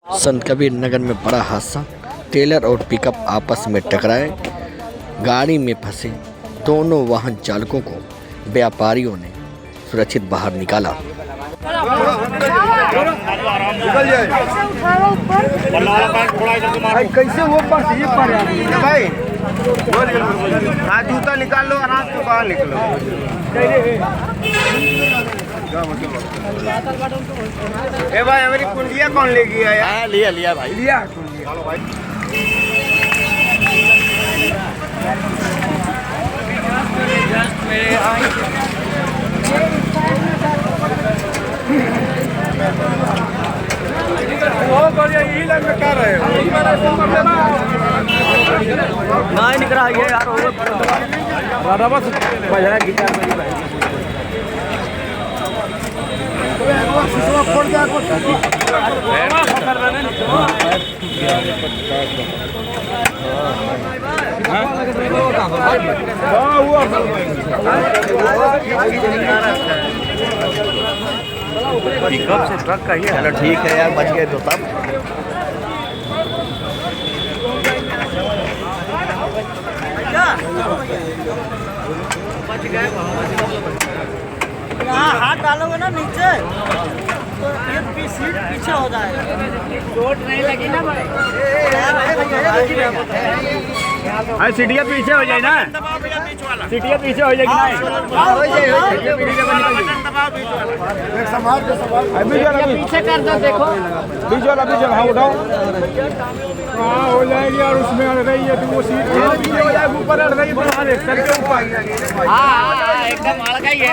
संत कबीर नगर में बड़ा हादसा। ट्रेलर और पिकअप आपस में टकराए, गाड़ी में फंसे दोनों वाहन चालकों को व्यापारियों ने सुरक्षित बाहर निकाला। कैसे वो भाई जूता निकाल लो, आराम से बाहर निकलो। ए भाई हमारी कुंडिया कौन ले गया यार? लिया भाई, लिया नहीं निकल रहा है यार, बस बजा गिटार में भाई। पिकअप से ट्रक का ही। चलो ठीक है यार, बच गए तो तब। हाथ डालोगे ना नीचे तो ये सीट पीछे हो जाएगा, चोट नहीं लगी ना भाई। अरे सीटिया पीछे हो जाए ना, सीटिया पीछे हो जाएगी ना। पीछे कर दो, देखो बीच वाला हाँ उठाओ। हाँ हो जाएगी यार, उसमें अड़ गई है तो वो सीट हो जाएगी, ऊपर अड़ गई है, सर के ऊपर। हाँ एकदम अड़ गई है,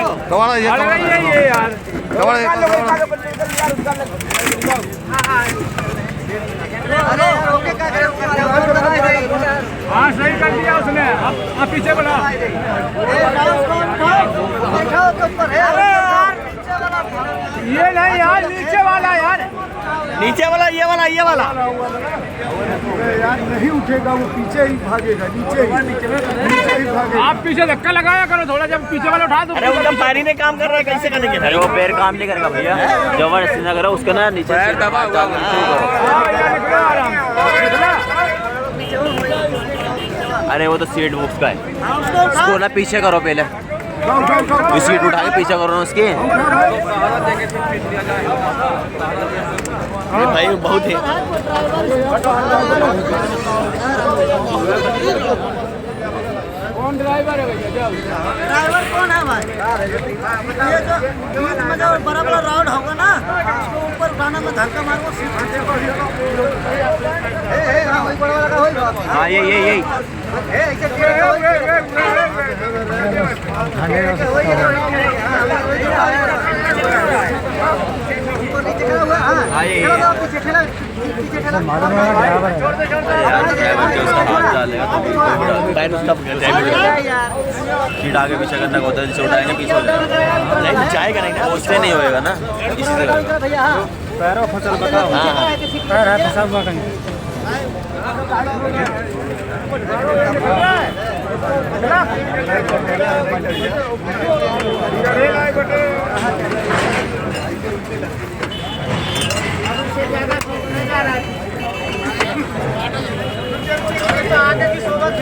अड़ गई है ये यार। हाँ सही कर दिया उसने। अब पीछे बढ़ा। ये नहीं यार, नीचे वाला यार, नीचे वाला, ये वाला यार नहीं उठेगा, वो पीछे ही भागेगा, नीचे ही भागेगा। आप पीछे धक्का लगाया करो थोड़ा, जब पीछे वाला उठा दो। अरे उनका पैर ही नहीं काम कर रहा है, कैसे करेंगे? अरे वो पैर काम नहीं करेगा भैया, जबरदस्ती ना करो उसका ना, नीचे पैर दबा हुआ। अरे वो तो सीट बुक्स का है, उसको ना पीछे करो पहले, सीट उठा के पीछे करो ना उसकी। भाई बहुत है। कौन ड्राइवर है भैया? ड्राइवर कौन है भाई? ये जो बड़ा बड़ा राउंड होगा ना, उसको ऊपर उठाने में धक्का मारो, हाँ यही सीट आगे पीछे करना होता है, जिसे उठाएंगे पीछे नहीं जाएगा, नहीं ना उससे नहीं होएगा ना, इसी से पैरों फसल बताओ। पैर है फसल हुआ कहीं। आगे की सोबत